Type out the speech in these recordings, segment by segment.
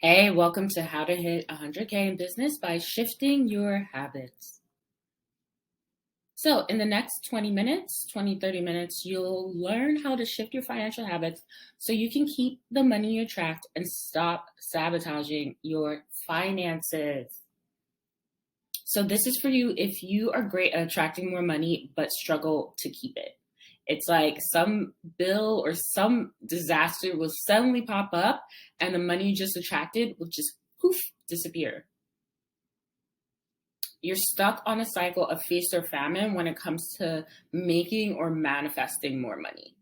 Hey, welcome to How to Hit 100K in Business by Shifting Your Habits. So, in the next 30 minutes, you'll learn how to shift your financial habits so you can keep the money you attract and stop sabotaging your finances. So, this is for you if you are great at attracting more money but struggle to keep it. It's like some bill or some disaster will suddenly pop up and the money you just attracted will just poof disappear. You're stuck on a cycle of feast or famine when it comes to making or manifesting more money.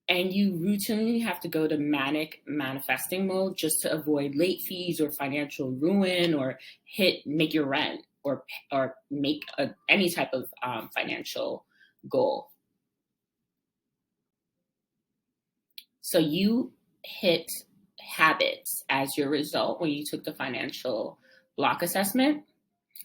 And you routinely have to go to manic manifesting mode just to avoid late fees or financial ruin or make your rent or make any type of financial goal. So you hit habits as your result when you took the financial block assessment.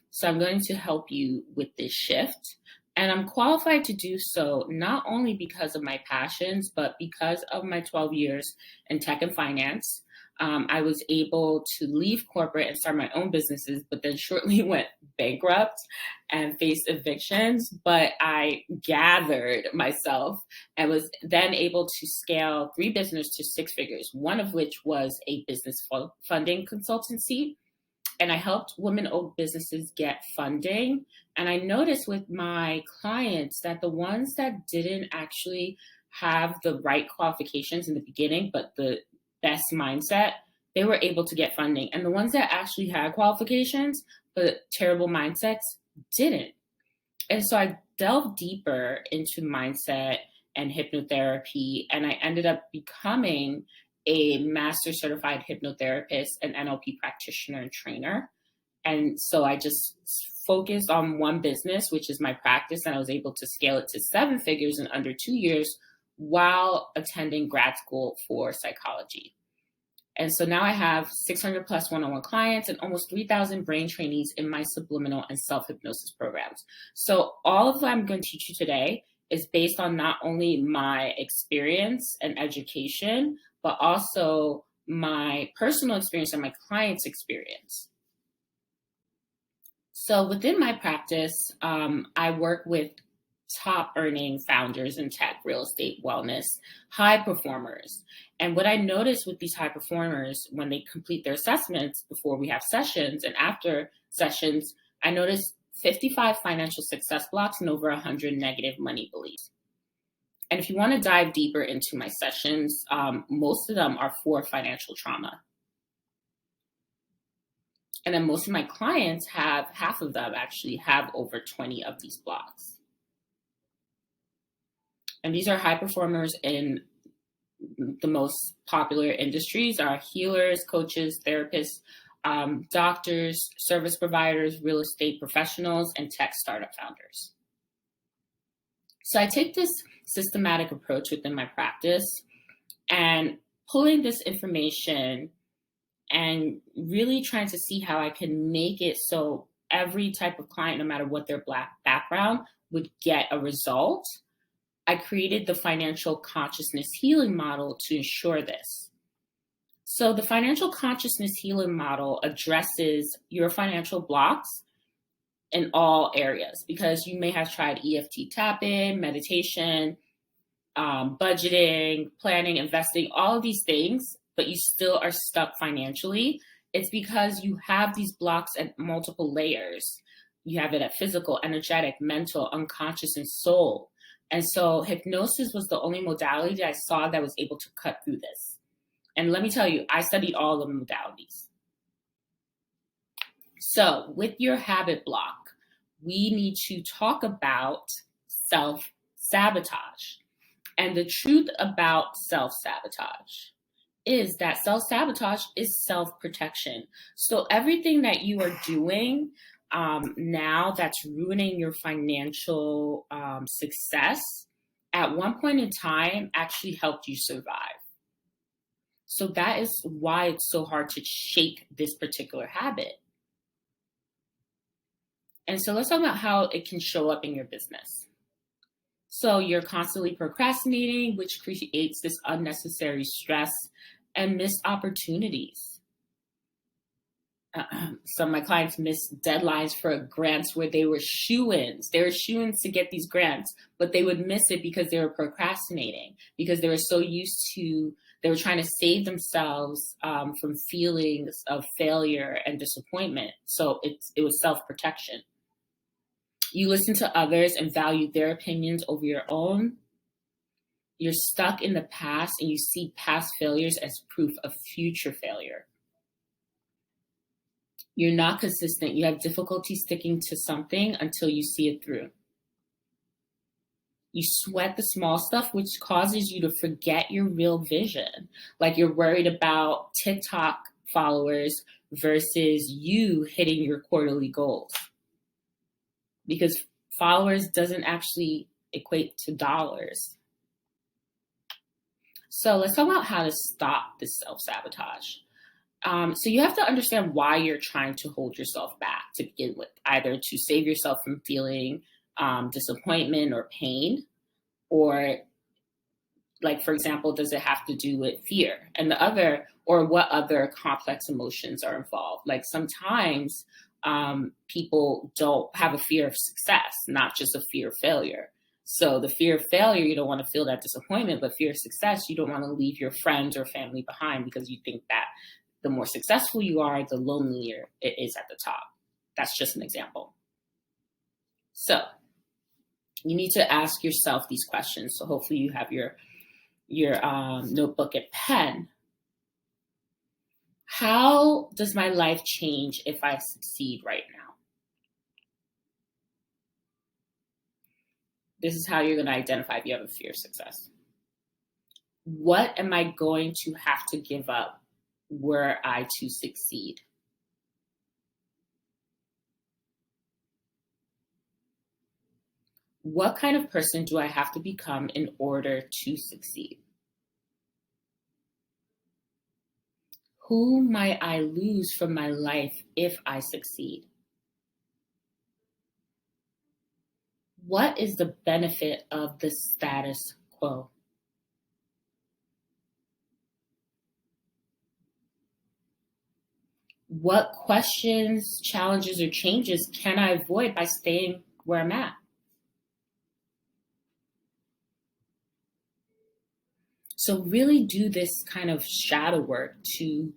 So I'm going to help you with this shift. And I'm qualified to do so not only because of my passions, but because of my 12 years in tech and finance. I was able to leave corporate and start my own businesses, but then shortly went bankrupt and faced evictions. But I gathered myself and was then able to scale 3 businesses to 6 figures, one of which was a business funding consultancy. And I helped women-owned businesses get funding. And I noticed with my clients that the ones that didn't actually have the right qualifications in the beginning, but the best mindset, they were able to get funding. And the ones that actually had qualifications, but terrible mindsets, didn't. And so I delved deeper into mindset and hypnotherapy, and I ended up becoming a master certified hypnotherapist, an NLP practitioner and trainer. And so I just focused on one business, which is my practice, and I was able to scale it to 7 figures in under 2 years while attending grad school for psychology. And so now I have 600 plus one-on-one clients and almost 3,000 brain trainees in my subliminal and self-hypnosis programs. So all of what I'm going to teach you today is based on not only my experience and education, but also my personal experience and my clients' experience. So within my practice, I work with top earning founders in tech, real estate, wellness, high performers. And what I notice with these high performers when they complete their assessments before we have sessions and after sessions, I notice 55 financial success blocks and over 100 negative money beliefs. And if you want to dive deeper into my sessions, most of them are for financial trauma. And then most of my clients half of them actually have over 20 of these blocks. And these are high performers in the most popular industries are healers, coaches, therapists, doctors, service providers, real estate professionals, and tech startup founders. So I take this systematic approach within my practice and pulling this information and really trying to see how I can make it so every type of client, no matter what their background, would get a result. I created the financial consciousness healing model to ensure this. So the financial consciousness healing model addresses your financial blocks in all areas because you may have tried EFT tapping, meditation, budgeting, planning, investing, all of these things, but you still are stuck financially. It's because you have these blocks at multiple layers. You have it at physical, energetic, mental, unconscious, and soul. And so hypnosis was the only modality that I saw that was able to cut through this. And let me tell you, I studied all the modalities. So with your habit block, we need to talk about self-sabotage. And the truth about self-sabotage is that self-sabotage is self-protection. So everything that you are doing now that's ruining your financial success, at one point in time actually helped you survive. So that is why it's so hard to shake this particular habit. And so let's talk about how it can show up in your business. So you're constantly procrastinating, which creates this unnecessary stress and missed opportunities. Some of my clients missed deadlines for grants where they were shoo-ins. They were shoo-ins to get these grants, but they would miss it because they were procrastinating, because they were so used to, they were trying to save themselves from feelings of failure and disappointment. So it was self-protection. You listen to others and value their opinions over your own. You're stuck in the past and you see past failures as proof of future failure. You're not consistent. You have difficulty sticking to something until you see it through. You sweat the small stuff, which causes you to forget your real vision. Like you're worried about TikTok followers versus you hitting your quarterly goals. Because followers doesn't actually equate to dollars. So let's talk about how to stop this self-sabotage. So you have to understand why you're trying to hold yourself back to begin with, either to save yourself from feeling disappointment or pain, or like, for example, does it have to do with fear? And the other, or what other complex emotions are involved? Like sometimes people don't have a fear of success, not just a fear of failure. So the fear of failure, you don't want to feel that disappointment, but fear of success, you don't want to leave your friends or family behind because you think that the more successful you are, the lonelier it is at the top. That's just an example. So you need to ask yourself these questions. So hopefully you have your notebook and pen. How does my life change if I succeed right now? This is how you're going to identify if you have a fear of success. What am I going to have to give up were I to succeed? What kind of person do I have to become in order to succeed? Who might I lose from my life if I succeed? What is the benefit of the status quo? What questions, challenges, or changes can I avoid by staying where I'm at? So really do this kind of shadow work to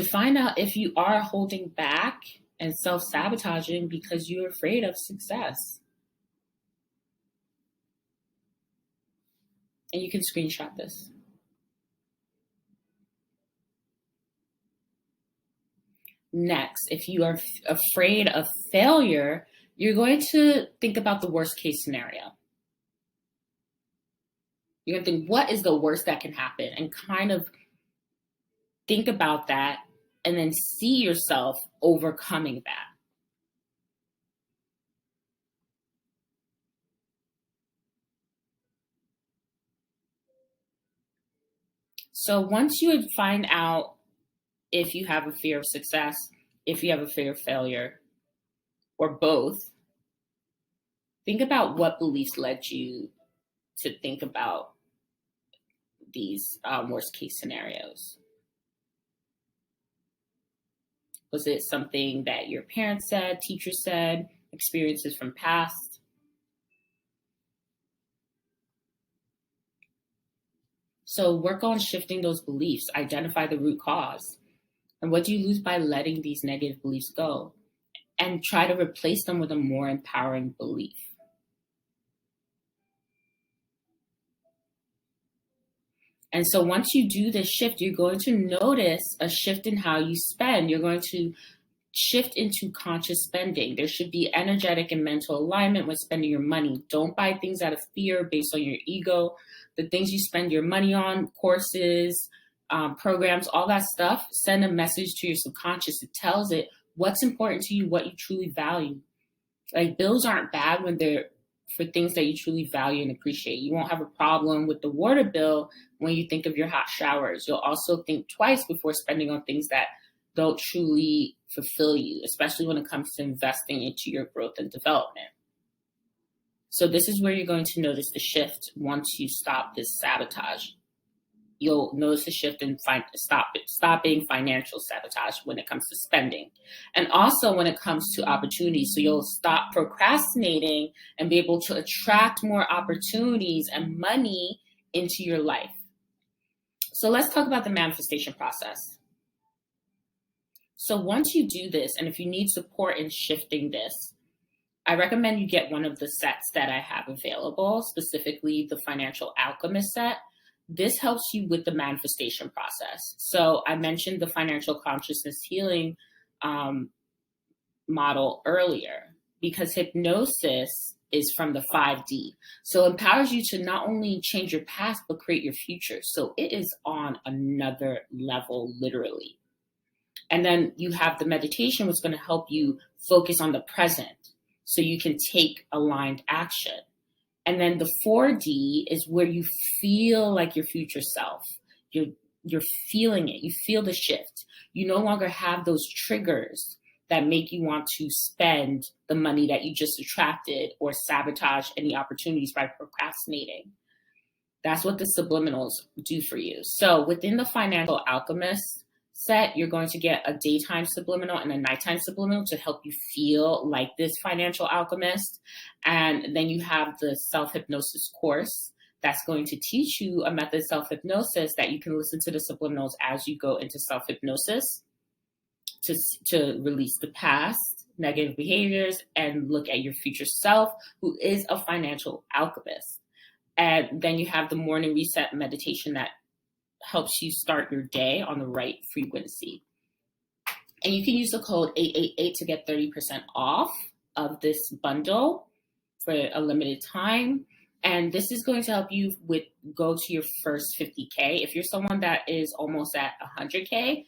find out if you are holding back and self-sabotaging because you're afraid of success. And you can screenshot this. Next, if you are afraid of failure, you're going to think about the worst case scenario. You're going to think, what is the worst that can happen? And kind of think about that and then see yourself overcoming that. So once you would find out if you have a fear of success, if you have a fear of failure, or both, think about what beliefs led you to think about these worst case scenarios. Was it something that your parents said, teachers said, experiences from past? So work on shifting those beliefs, identify the root cause. And what do you lose by letting these negative beliefs go? And try to replace them with a more empowering belief. And so once you do this shift, you're going to notice a shift in how you spend. You're going to shift into conscious spending. There should be energetic and mental alignment when spending your money. Don't buy things out of fear based on your ego. The things you spend your money on, courses, programs, all that stuff, send a message to your subconscious. It tells it what's important to you, what you truly value. Like bills aren't bad when they're for things that you truly value and appreciate. You won't have a problem with the water bill when you think of your hot showers. You'll also think twice before spending on things that don't truly fulfill you, especially when it comes to investing into your growth and development. So this is where you're going to notice the shift once you stop this sabotage. you'll notice a shift in stopping financial sabotage when it comes to spending. And also when it comes to opportunities. So you'll stop procrastinating and be able to attract more opportunities and money into your life. So let's talk about the manifestation process. So once you do this, and if you need support in shifting this, I recommend you get one of the sets that I have available, specifically the Financial Alchemist set. This helps you with the manifestation process. So I mentioned the financial consciousness healing model earlier, because hypnosis is from the 5D. So it empowers you to not only change your past, but create your future. So it is on another level, literally. And then you have the meditation, which is going to help you focus on the present so you can take aligned action. And then the 4D is where you feel like your future self. You're feeling it. You feel the shift. You no longer have those triggers that make you want to spend the money that you just attracted or sabotage any opportunities by procrastinating. That's what the subliminals do for you. So within the Financial Alchemist set, you're going to get a daytime subliminal and a nighttime subliminal to help you feel like this financial alchemist. And then you have the self-hypnosis course that's going to teach you a method of self-hypnosis that you can listen to the subliminals as you go into self-hypnosis to release the past, negative behaviors, and look at your future self, who is a financial alchemist. And then you have the morning reset meditation that helps you start your day on the right frequency. And you can use the code 888 to get 30% off of this bundle for a limited time. And this is going to help you go to your first 50K. If you're someone that is almost at 100K,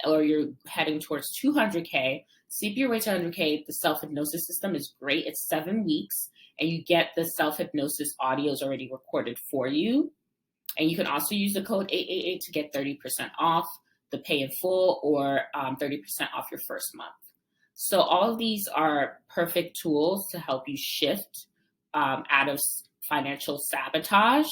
or you're heading towards 200K, sleep your way to 100K. The self-hypnosis system is great. It's 7 weeks, and you get the self-hypnosis audios already recorded for you. And you can also use the code 888 to get 30% off the pay in full, or 30% off your first month. So all of these are perfect tools to help you shift out of financial sabotage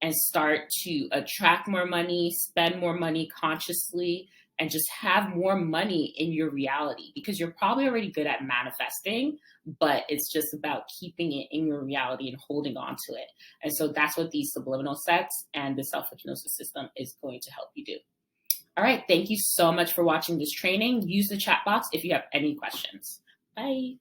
and start to attract more money, spend more money consciously, and just have more money in your reality, because you're probably already good at manifesting, but it's just about keeping it in your reality and holding on to it. And so that's what these subliminal sets and the self-hypnosis system is going to help you do. All right. Thank you so much for watching this training. Use the chat box if you have any questions. Bye.